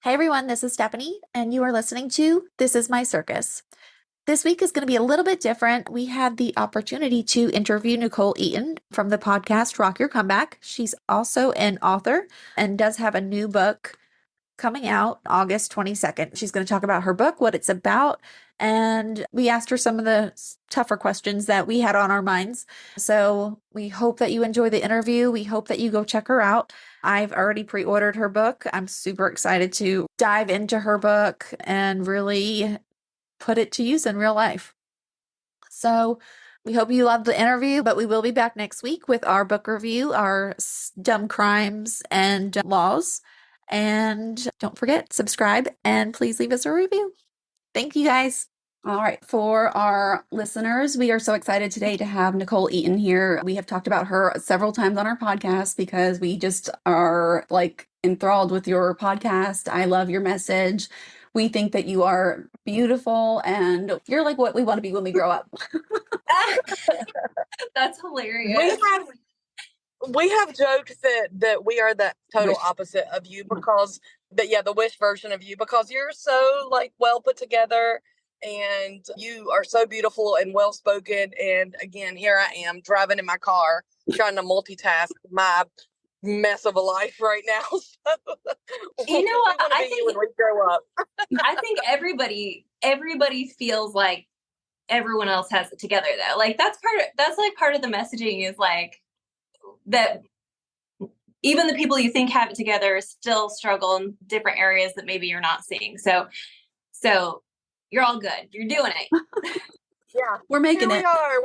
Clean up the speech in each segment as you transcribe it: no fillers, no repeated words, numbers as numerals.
Hey everyone, this is Stephanie, and you are listening to This Is My Circus. This week is going to be a little bit different. We had the opportunity to interview Nicole Eaton from the podcast Rock Your Comeback. She's also an author and does have a new book coming out August 22nd. She's going to talk about her book, what it's about, and we asked her some of the tougher questions that we had on our minds. So we hope that you enjoy the interview. We hope that you go check her out. I've already pre-ordered her book. I'm super excited to dive into her book and really put it to use in real life. So we hope you love the interview, but we will be back next week with our book review, our dumb crimes and laws. And don't forget, subscribe and please leave us a review. Thank you guys. All right. For our listeners, we are so excited today to have Nicole Eaton here. We have talked about her several times on our podcast because we just are like enthralled with your podcast. I love your message. We think that you are beautiful and you're like what we want to be when we grow up. That's hilarious. We have joked that we are the total opposite of you because the wish version of you, because you're so like well put together and you are so beautiful and well spoken. And again, here I am driving in my car trying to multitask my mess of a life right now. So you know what? I think when we grow up. I think everybody feels like everyone else has it together though. Like that's part of the messaging is like that even the people you think have it together still struggle in different areas that maybe you're not seeing. So you're all good. You're doing it. Yeah, we're making it. We are.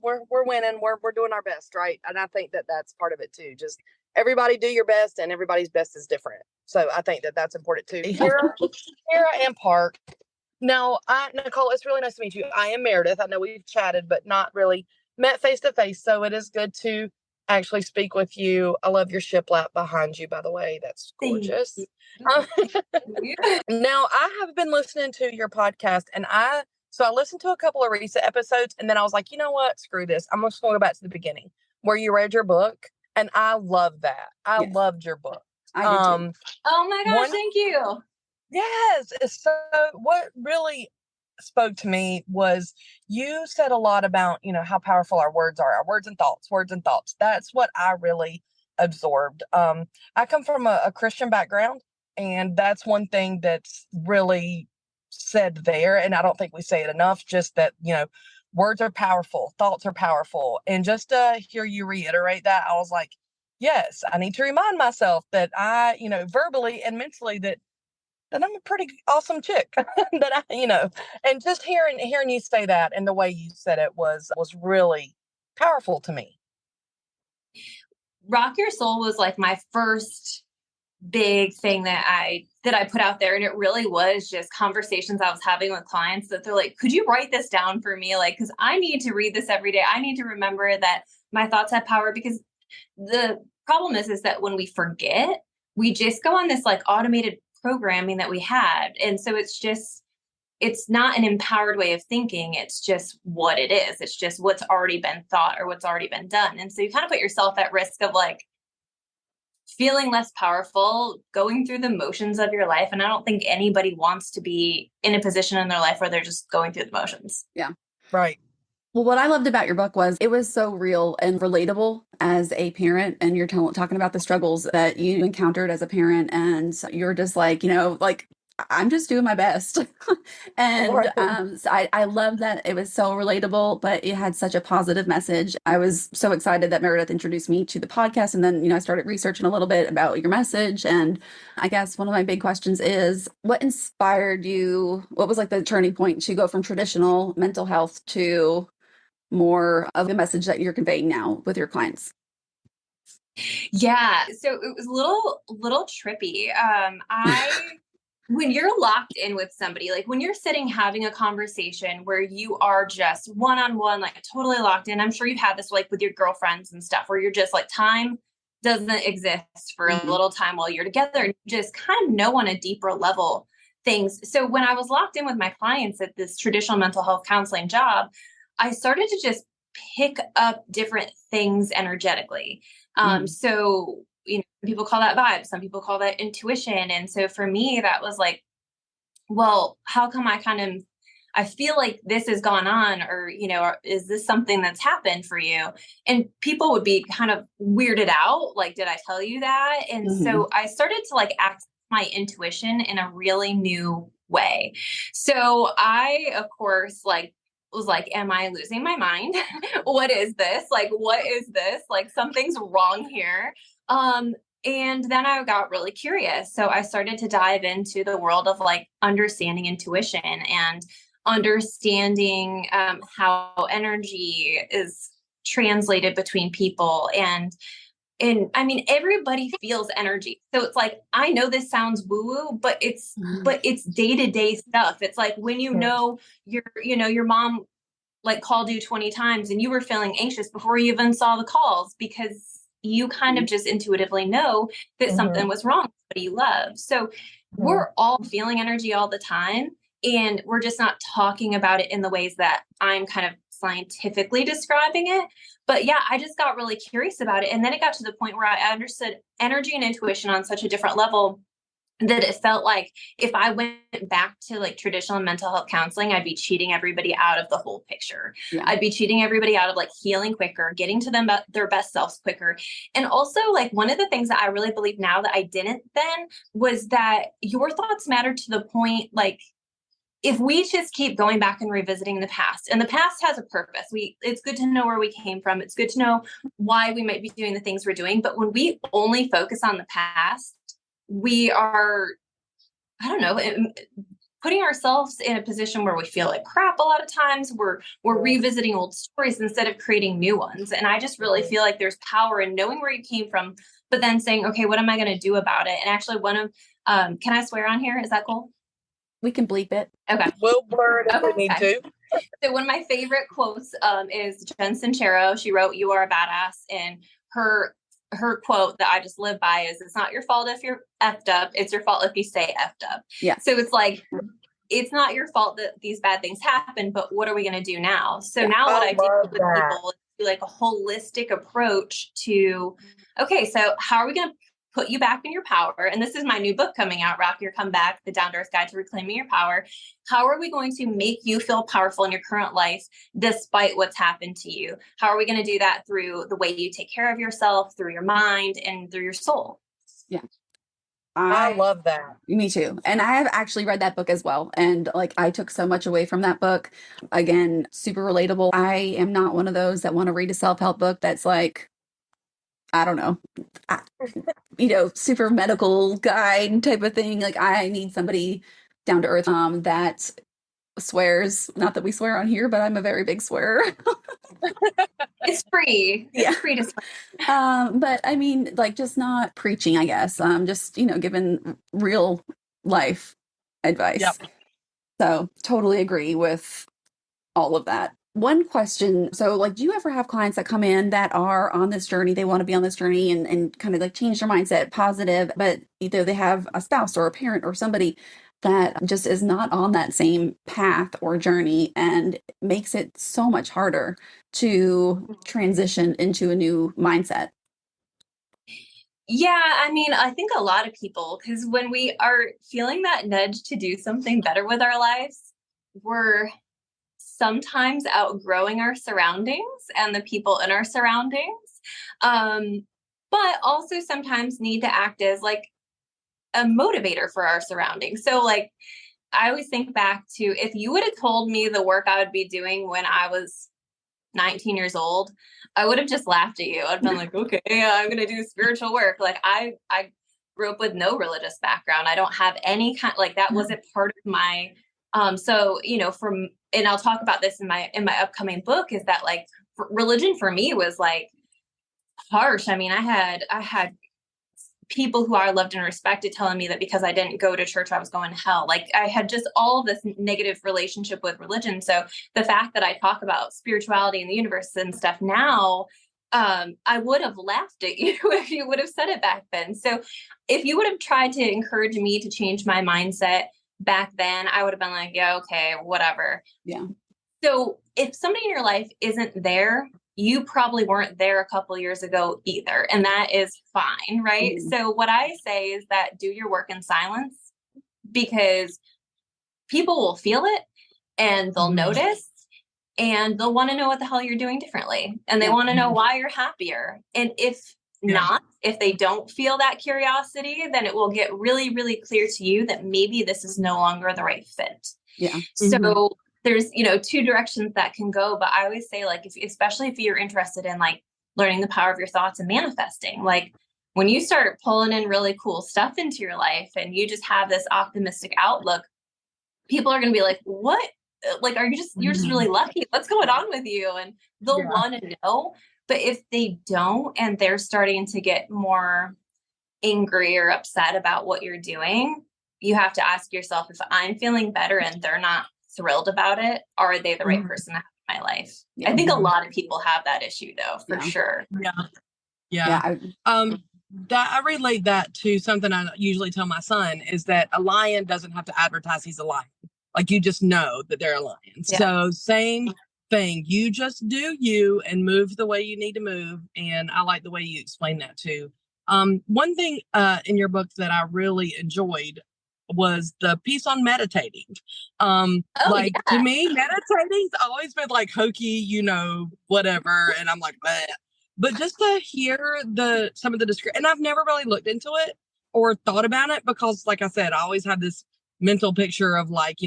We're winning. We're doing our best, right? And I think that that's part of it too. Just everybody do your best, and everybody's best is different. So I think that that's important too. Kara and Park. Now, Nicole, it's really nice to meet you. I am Meredith. I know we've chatted, but not really met face to face. So it is good to actually speak with you. I love your shiplap behind you, by the way. That's gorgeous. Now, I have been listening to your podcast, and I listened to a couple of recent episodes, and then I was like, you know what? Screw this. I'm just going to go back to the beginning where you read your book, and I love that. I loved your book. I did too. Oh my gosh, thank you. Yes. So what really spoke to me was you said a lot about, how powerful our words are, our words and thoughts. That's what I really absorbed. I come from a Christian background, and that's one thing that's really said there. And I don't think we say it enough, just that, words are powerful, thoughts are powerful. And just to hear you reiterate that, I was like, yes, I need to remind myself that I, verbally and mentally that I'm a pretty awesome chick that and just hearing you say that and the way you said it was really powerful to me. Rock Your Soul was like my first big thing that I put out there. And it really was just conversations I was having with clients that they're like, could you write this down for me? Like, cause I need to read this every day. I need to remember that my thoughts have power, because the problem is that when we forget, we just go on this like automated programming that we had. And so it's not an empowered way of thinking. It's just what it is. It's just what's already been thought or what's already been done. And so you kind of put yourself at risk of like feeling less powerful, going through the motions of your life. And I don't think anybody wants to be in a position in their life where they're just going through the motions. Yeah. Right. Well, what I loved about your book was it was so real and relatable as a parent, and you're talking about the struggles that you encountered as a parent, and you're just like, I'm just doing my best. And so I love that it was so relatable, but it had such a positive message. I was so excited that Meredith introduced me to the podcast. And then, I started researching a little bit about your message. And I guess one of my big questions is what inspired you? What was like the turning point to go from traditional mental health to more of the message that you're conveying now with your clients? Yeah. So it was a little trippy. When you're locked in with somebody, like when you're sitting having a conversation where you are just one-on-one, like totally locked in, I'm sure you've had this like with your girlfriends and stuff where you're just like time doesn't exist for a little time while you're together, and you just kind of know on a deeper level things. So when I was locked in with my clients at this traditional mental health counseling job, I started to just pick up different things energetically. So people call that vibe, some people call that intuition. And so for me, that was like, well, how come I feel like this has gone on, or, is this something that's happened for you? And people would be kind of weirded out. Like, did I tell you that? And so I started to like access my intuition in a really new way. So I, of course, like, was like, am I losing my mind? What is this? Like, what is this? Like, something's wrong here. And then I got really curious. So I started to dive into the world of like understanding intuition and understanding how energy is translated between people. And I mean, everybody feels energy. So it's like, I know this sounds woo woo, but it's day-to-day stuff. It's like when your mom like called you 20 times and you were feeling anxious before you even saw the calls, because you kind of just intuitively know that something was wrong with what you love. So we're all feeling energy all the time, and we're just not talking about it in the ways that I'm kind of scientifically describing it. But yeah, I just got really curious about it. And then it got to the point where I understood energy and intuition on such a different level that it felt like if I went back to like traditional mental health counseling, I'd be cheating everybody out of the whole picture. Yeah. I'd be cheating everybody out of like healing quicker, getting to them their best selves quicker. And also like one of the things that I really believe now that I didn't then was that your thoughts matter to the point, like, if we just keep going back and revisiting the past, and the past has a purpose, it's good to know where we came from. It's good to know why we might be doing the things we're doing. But when we only focus on the past, we are, I don't know, putting ourselves in a position where we feel like crap. A lot of times we're revisiting old stories instead of creating new ones. And I just really feel like there's power in knowing where you came from, but then saying, okay, what am I going to do about it? And actually can I swear on here? Is that cool? We can bleep it. Okay. We'll blur it if we need to. So one of my favorite quotes is Jen Sincero. She wrote, "You are a badass." And her quote that I just live by is, "It's not your fault if you're effed up. It's your fault if you stay effed up." Yeah. So it's like, it's not your fault that these bad things happen, but what are we going to do now? So now what I do with people is do like a holistic approach to, okay, so how are we going to put you back in your power? And this is my new book coming out, Rock Your Comeback, The Down to Earth Guide to Reclaiming Your Power. How are we going to make you feel powerful in your current life despite what's happened to you? How are we going to do that through the way you take care of yourself, through your mind, and through your soul? Yeah. I love that. Me too. And I have actually read that book as well. And like, I took so much away from that book. Again, super relatable. I am not one of those that want to read a self-help book that's like, I don't know, super medical guide type of thing. Like, I need somebody down to earth that swears. Not that we swear on here, but I'm a very big swearer. It's free. Yeah. It's free to swear. But I mean, like, just not preaching, I guess. Just, giving real life advice. Yep. So totally agree with all of that. One question. So like, do you ever have clients that come in that are on this journey? They want to be on this journey and kind of like change their mindset positive, but either they have a spouse or a parent or somebody that just is not on that same path or journey and makes it so much harder to transition into a new mindset? Yeah, I mean, I think a lot of people, because when we are feeling that nudge to do something better with our lives, we're sometimes outgrowing our surroundings and the people in our surroundings, but also sometimes need to act as like a motivator for our surroundings. So like, I always think back to, if you would have told me the work I would be doing when I was 19 years old, I would have just laughed at you. I'd been like, okay, I'm going to do spiritual work. Like I grew up with no religious background. I don't have any kind, like that wasn't part of my, so, and I'll talk about this in my upcoming book, is that like religion for me was like harsh. I mean, I had people who I loved and respected telling me that because I didn't go to church, I was going to hell. Like I had just all this negative relationship with religion. So the fact that I talk about spirituality and the universe and stuff now, I would have laughed at you if you would have said it back then. So if you would have tried to encourage me to change my mindset back then, I would have been like, yeah, okay, whatever. Yeah. So if somebody in your life isn't there, you probably weren't there a couple years ago either. And that is fine, right? Mhm. So what I say is that do your work in silence, because people will feel it and they'll notice and they'll want to know what the hell you're doing differently. And they want to know why you're happier. And if they don't feel that curiosity, then it will get really, really clear to you that maybe this is no longer the right fit. Yeah. So there's, two directions that can go. But I always say, like, especially if you're interested in like learning the power of your thoughts and manifesting, like when you start pulling in really cool stuff into your life and you just have this optimistic outlook, people are going to be like, what? Like, you're just really lucky. What's going on with you? And they'll want to know. But if they don't, and they're starting to get more angry or upset about what you're doing, you have to ask yourself, if I'm feeling better and they're not thrilled about it, are they the right person to have in my life? I think a lot of people have that issue though, for sure. Yeah. That I relate that to something I usually tell my son is that a lion doesn't have to advertise he's a lion. Like, you just know that they're a lion. Yeah. So same thing. You just do you and move the way you need to move. And I like the way you explain that too. One thing in your book that I really enjoyed was the piece on meditating. To me, meditating's always been like hokey, whatever. And I'm like, bleh. But just to hear some of the description, and I've never really looked into it or thought about it because, like I said, I always have this mental picture of like,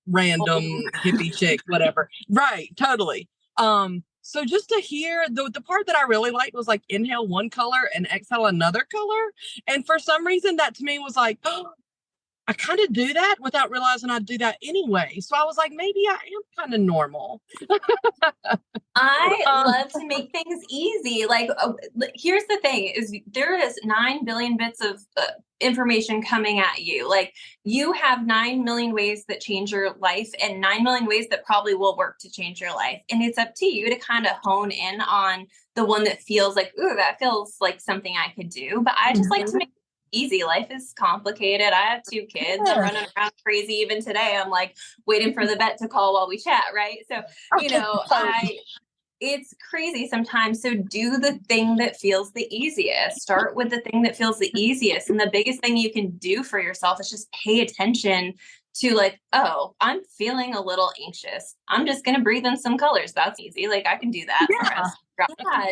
random hippie chick, whatever. Right. Totally. So just to hear the part that I really liked was like inhale one color and exhale another color. And for some reason that to me was like, oh, I kind of do that without realizing I do that anyway. So I was like, maybe I am kind of normal. I love to make things easy. Like, here's the thing is there is 9 billion bits of information coming at you. Like, you have 9 million ways that change your life and 9 million ways that probably will work to change your life. And it's up to you to kind of hone in on the one that feels like, ooh, that feels like something I could do. But I just like to make easy. Life is complicated. I have 2 kids. I'm running around crazy. Even today, I'm like waiting for the vet to call while we chat. Right. So, it's crazy sometimes. So do the thing that feels the easiest. Start with the thing that feels the easiest. And the biggest thing you can do for yourself is just pay attention to like, oh, I'm feeling a little anxious. I'm just going to breathe in some colors. That's easy. Like, I can do that.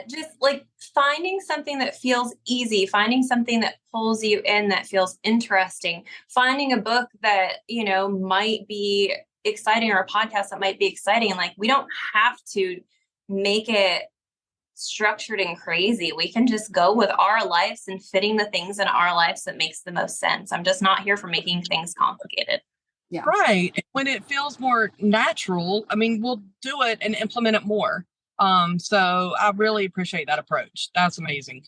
Just like finding something that feels easy, finding something that pulls you in, that feels interesting, finding a book that, might be exciting, or a podcast that might be exciting. Like, we don't have to make it structured and crazy. We can just go with our lives and fitting the things in our lives that makes the most sense. I'm just not here for making things complicated. Yeah. Right. When it feels more natural, I mean, we'll do it and implement it more. So I really appreciate that approach. That's amazing.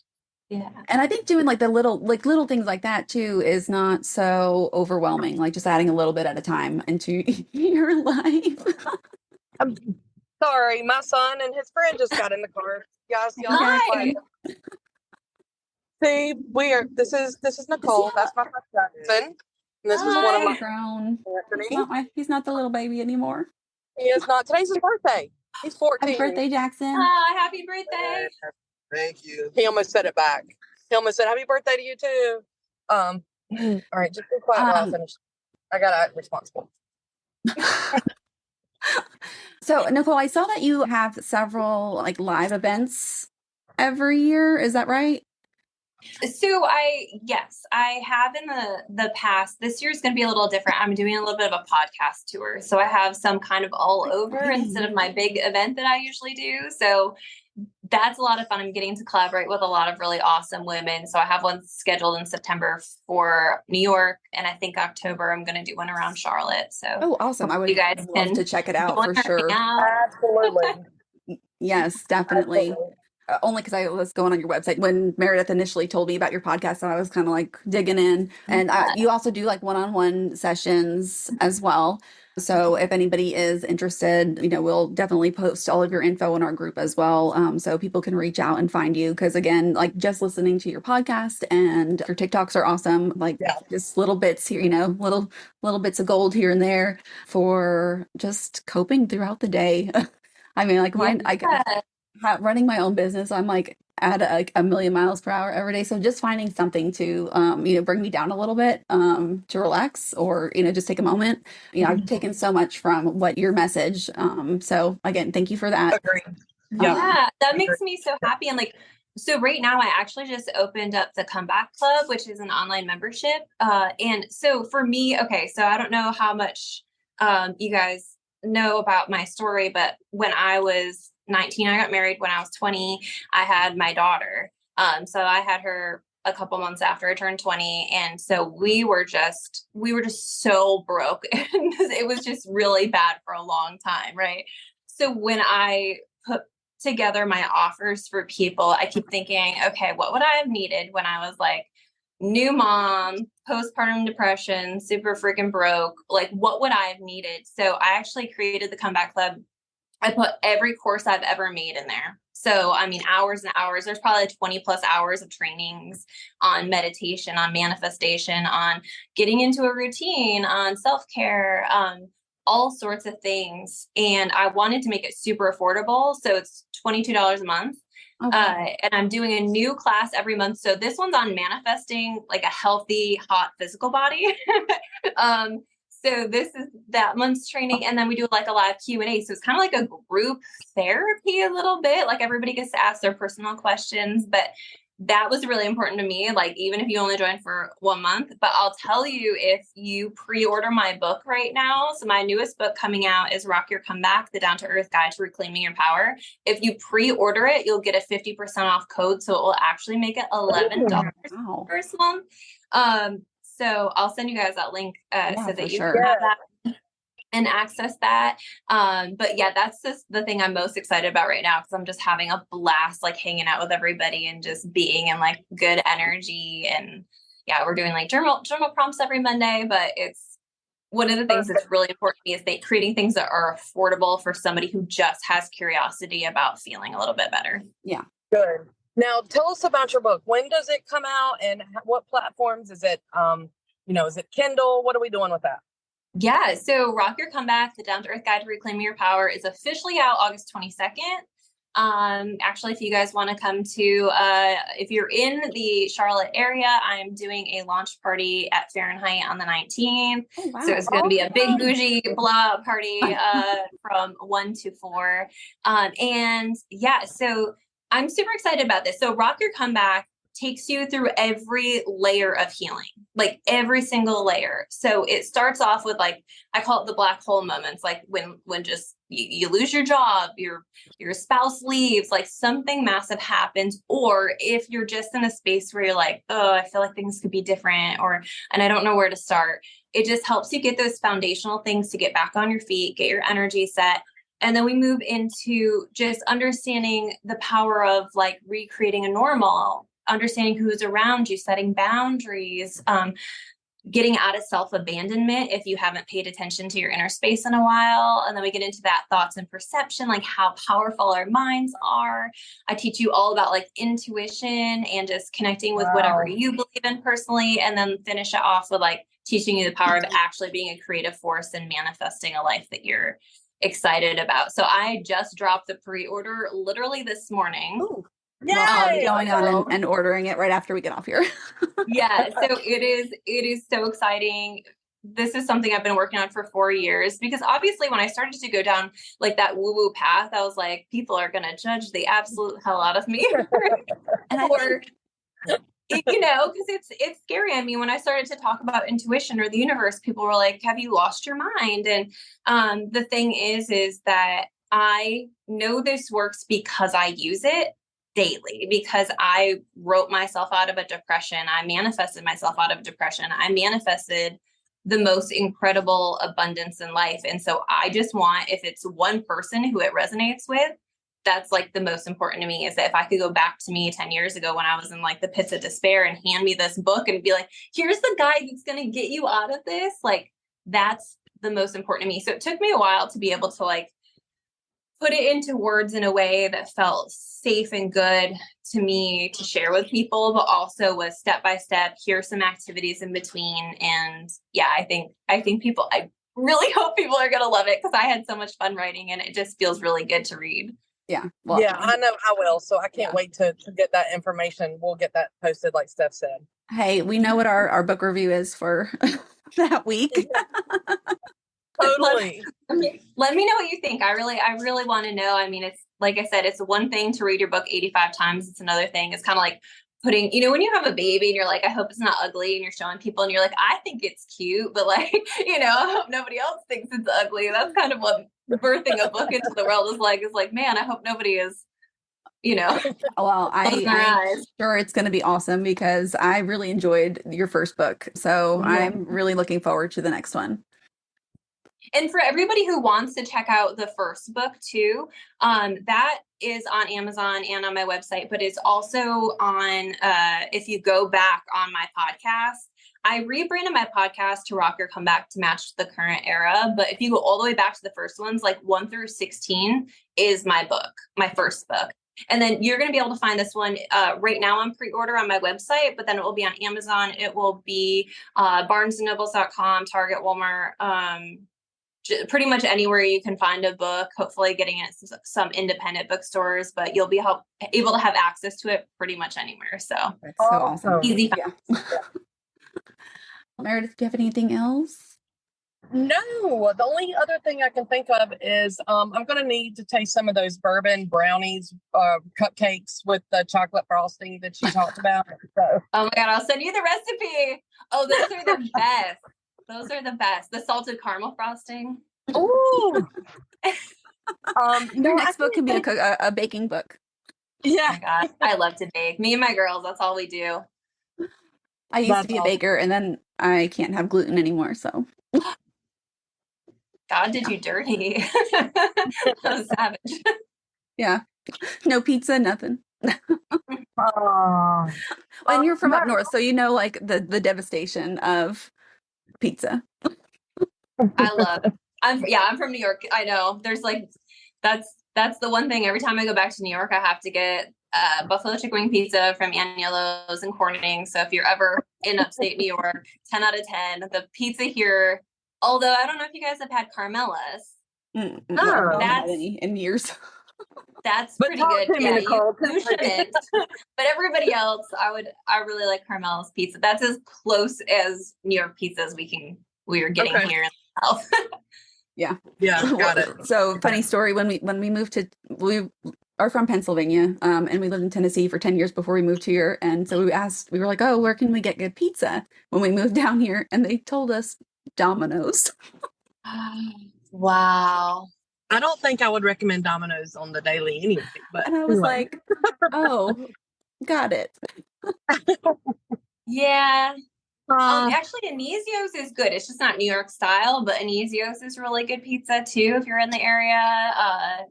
Yeah. And I think doing like the little things like that too is not so overwhelming, like just adding a little bit at a time into your life. I'm sorry, my son and his friend just got in the car. Guys, y'all Hi. See, this is Nicole. That's my friend Jackson. And this was one of my grown. He's not the little baby anymore. He is not. Today's his birthday. He's 14. Happy birthday, Jackson. Happy birthday. Thank you. He almost said it back. He almost said, happy birthday to you too. All right, just be quiet while I finish. I gotta act responsible. So, Nicole, I saw that you have several like live events every year. Is that right? So I have in the past. This year is going to be a little different. I'm doing a little bit of a podcast tour. So I have some kind of all over instead of my big event that I usually do. So that's a lot of fun. I'm getting to collaborate with a lot of really awesome women. So I have one scheduled in September for New York. And I think October, I'm going to do one around Charlotte. So awesome. I would you guys love to check it out for sure. Absolutely. Yes, definitely. Absolutely. Only because I was going on your website when Meredith initially told me about your podcast, so I was kind of like digging in. And you also do like one-on-one sessions as well. So if anybody is interested, we'll definitely post all of your info in our group as well, so people can reach out and find you. Because again, like just listening to your podcast and your TikToks are awesome. Like just little bits here, little bits of gold here and there for just coping throughout the day. I mean, like mine, running my own business, I'm like at a million miles per hour every day. So just finding something to, bring me down a little bit, to relax or, just take a moment. I've taken so much from what your message. So again, thank you for that. Agreed. Yeah. Yeah, that makes me so happy. And like, so right now I actually just opened up the Comeback Club, which is an online membership. And so for me, okay, so I don't know how much you guys know about my story, but when I was 19, I got married. When I was 20, I had my daughter. So I had her a couple months after I turned 20. And so we were just so broke. And it was just really bad for a long time, right? So when I put together my offers for people, I keep thinking, okay, what would I have needed when I was like new mom, postpartum depression, super freaking broke? Like, what would I have needed? So I actually created the Comeback Club. I put every course I've ever made in there. So, I mean, hours and hours, there's probably 20 plus hours of trainings on meditation, on manifestation, on getting into a routine, on self-care, all sorts of things. And I wanted to make it super affordable. So it's $22 a month. Okay. And I'm doing a new class every month. So this one's on manifesting like a healthy, hot physical body. So this is that month's training. And then we do like a live Q&A. So it's kind of like a group therapy a little bit, like everybody gets to ask their personal questions, but that was really important to me. Like, even if you only join for 1 month, but I'll tell you, if you pre-order my book right now, so my newest book coming out is Rock Your Comeback, The Down to Earth Guide to Reclaiming Your Power. If you pre-order it, you'll get a 50% off code. So it will actually make it $11 Wow. first month. So I'll send you guys that link so that you sure. can have that and access that. But yeah, that's just the thing I'm most excited about right now, because I'm just having a blast, like hanging out with everybody and just being in like good energy. And yeah, we're doing like journal prompts every Monday, but it's one of the things that's really important to me is creating things that are affordable for somebody who just has curiosity about feeling a little bit better. Yeah. Good. Now tell us about your book. When does it come out and what platforms is it? Is it Kindle? What are we doing with that? Yeah. So Rock Your Comeback, The Down to Earth Guide to Reclaiming Your Power is officially out August 22nd. Actually, if you guys want to come to, if you're in the Charlotte area, I'm doing a launch party at Fahrenheit on the 19th. Oh, wow. So it's going to be a big bougie blah party, from 1 to 4. And yeah, so I'm super excited about this. So Rock Your Comeback takes you through every layer of healing, like every single layer. So it starts off with, like, I call it the black hole moments, like when just you lose your job, your spouse leaves, like something massive happens. Or if you're just in a space where you're like, oh, I feel like things could be different, and I don't know where to start. It just helps you get those foundational things to get back on your feet, get your energy set. And then we move into just understanding the power of like recreating a normal, understanding who's around you, setting boundaries, getting out of self-abandonment if you haven't paid attention to your inner space in a while. And then we get into that thoughts and perception, like how powerful our minds are. I teach you all about like intuition and just connecting with whatever you believe in personally. And then finish it off with like teaching you the power of actually being a creative force and manifesting a life that you're excited about. So I just dropped the pre-order literally this morning. Ooh. Well, I'll be going on and ordering it right after we get off here. Yeah, so it is so exciting. This is something I've been working on for 4 years, because obviously when I started to go down like that woo-woo path, I was like, people are going to judge the absolute hell out of me. And I think, because it's scary. I mean, when I started to talk about intuition or the universe, people were like, have you lost your mind? And the thing is that I know this works because I use it daily, because I wrote myself out of a depression. I manifested myself out of depression. I manifested the most incredible abundance in life. And so I just want, if it's one person who it resonates with, that's like the most important to me, is that if I could go back to me 10 years ago when I was in like the pits of despair and hand me this book and be like, here's the guide that's going to get you out of this. Like, that's the most important to me. So it took me a while to be able to like put it into words in a way that felt safe and good to me to share with people, but also was step by step. Here's some activities in between. And yeah, I think I really hope people are going to love it, because I had so much fun writing and it just feels really good to read. Yeah. Well, Yeah, I know I will. So I can't Yeah. wait to get that information. We'll get that posted, like Steph said. hey, we know what our book review is for that week. Totally. Let me know what you think. I really want to know. I mean, it's like I said, it's one thing to read your book 85 times. It's another thing. It's kind of like putting, when you have a baby and you're like, I hope it's not ugly, and you're showing people and you're like, I think it's cute, but like, I hope nobody else thinks it's ugly. That's kind of what birthing a book into the world is like, man, I hope nobody is, Well, closing their I'm eyes. sure it's going to be awesome because I really enjoyed your first book. So Yeah. I'm really looking forward to the next one. And for everybody who wants to check out the first book too, that is on Amazon and on my website, but it's also on, if you go back on my podcast, I rebranded my podcast to Rock Your Comeback to match the current era. But if you go all the way back to the first ones, like 1 through 16 is my book, my first book. And then you're going to be able to find this one right now on pre-order on my website, but then it will be on Amazon. It will be barnesandnobles.com, Target, Walmart, pretty much anywhere you can find a book, hopefully getting it at some independent bookstores, but you'll be able to have access to it pretty much anywhere. So That's so awesome. easy. Yeah. Meredith, do you have anything else? No, the only other thing I can think of is I'm going to need to taste some of those bourbon brownies, cupcakes with the chocolate frosting that you talked about. So. Oh my God, I'll send you the recipe. Oh, those are the best. Those are the best. The salted caramel frosting. Ooh. Your next book could be a baking book. Yeah. Oh my God, I love to bake. Me and my girls, that's all we do. I used to be a baker, and then I can't have gluten anymore. So, God did you dirty. So savage. Yeah, no pizza, nothing. And you're from up north, so like the devastation of pizza. I'm from New York. I know. There's like that's the one thing. Every time I go back to New York, I have to get buffalo chicken wing pizza from Aniello's in Corning. So if you're ever in upstate New York, 10 out of 10. The pizza here, although I don't know if you guys have had Carmela's. I haven't had any in years. That's But pretty good. Yeah, you shouldn't. But everybody else, I really like Carmela's pizza. That's as close as New York pizza as we are getting here in the South. Yeah, got it. So funny story, when we moved we are from Pennsylvania, and we lived in Tennessee for 10 years before we moved here. And so we were like, oh, where can we get good pizza when we moved down here? And they told us Domino's. Wow. I don't think I would recommend Domino's on the daily anyway. But and I was like, oh, got it. Yeah. Actually, Anisio's is good. It's just not New York style, but Anisio's is really good pizza too if you're in the area.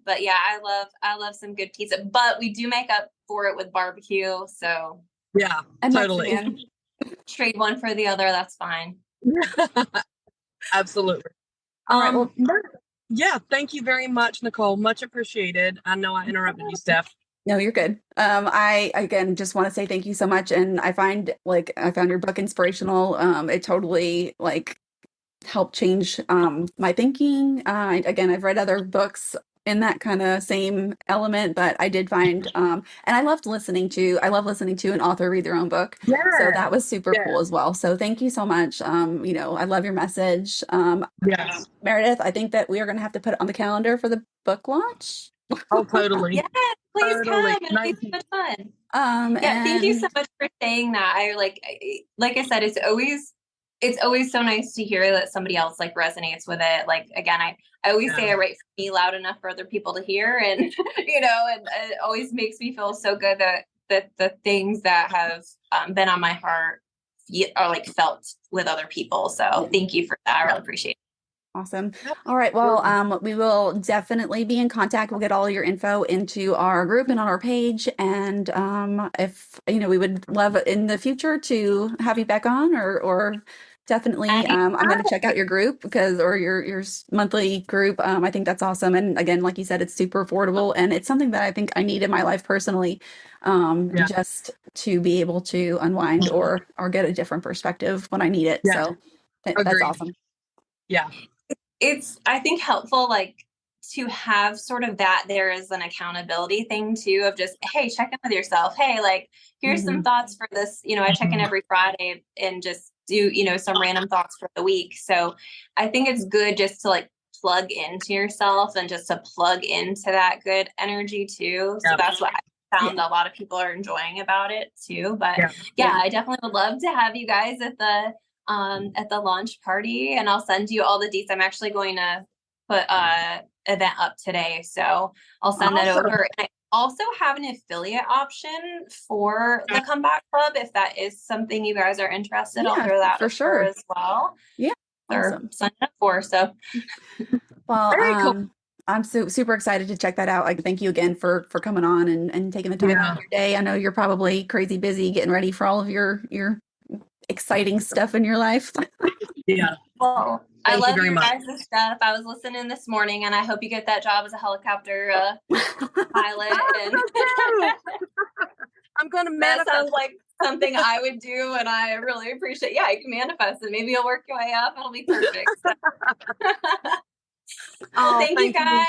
But yeah, I love some good pizza. But we do make up for it with barbecue. So yeah, and totally. Mexican. Trade one for the other. That's fine. Absolutely. All right. Well, yeah. Thank you very much, Nicole. Much appreciated. I know I interrupted you, Steph. No, you're good. I again just want to say thank you so much. And I found your book inspirational. It totally helped change my thinking. I've read other books in that kind of same element, but I did find and I love listening to an author read their own book. Yeah. So that was super cool as well. So thank you so much. I love your message. Yes. Meredith, I think that we are going to have to put it on the calendar for the book launch. Oh, totally. Yeah, please Totally. come. It'll be so much fun. Yeah, thank you so much for saying that. I like I said, it's always so nice to hear that somebody else resonates with it. Like, again, I always say I write for me loud enough for other people to hear, and and it always makes me feel so good that the things that have been on my heart are felt with other people. So thank you for that. I really appreciate it. Awesome. All right. Well, we will definitely be in contact. We'll get all your info into our group and on our page. And if we would love in the future to have you back on, or definitely, I'm going to check out your group or your monthly group. I think that's awesome. And again, like you said, it's super affordable, and it's something that I think I need in my life personally, just to be able to unwind or get a different perspective when I need it. Yeah. So that's awesome. Yeah. It's, I think, helpful, to have sort of that there is an accountability thing too, of just, hey, check in with yourself. Hey, like, here's some thoughts for this. You know, I check in every Friday and just do, you know, some random thoughts for the week. So I think it's good just to like plug into yourself and just to plug into that good energy too. So that's what I found a lot of people are enjoying about it too. But I definitely would love to have you guys at the launch party, and I'll send you all the deets. I'm actually going to put event up today, so I'll send that over. And I also have an affiliate option for the Comeback Club if that is something you guys are interested. I'll throw that for sure as well. Awesome. Sign up for. So well, Very cool. I'm super excited to check that out. Like, thank you again for coming on and taking the time out of your day. I know you're probably crazy busy getting ready for all of your exciting stuff in your life. Well, I Thank you love very your much. guys' stuff. I was listening this morning, and I hope you get that job as a helicopter pilot. And I'm going to that manifest. sounds like something I would do, and I really appreciate. Yeah, you can manifest it. Maybe you'll work your way up. It'll be perfect. Well, thank you guys.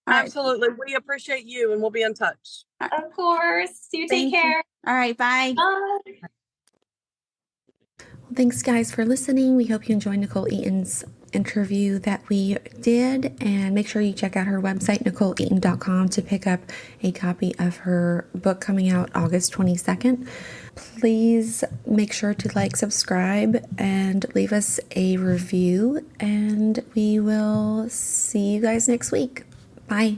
Absolutely. We appreciate you, and we'll be in touch. Of course. You take care. All right. Bye. Bye. Thanks, guys, for listening. We hope you enjoyed Nicole Eaton's interview that we did. And make sure you check out her website, NicoleEaton.com, to pick up a copy of her book coming out August 22nd. Please make sure to like, subscribe, and leave us a review. And we will see you guys next week. Bye.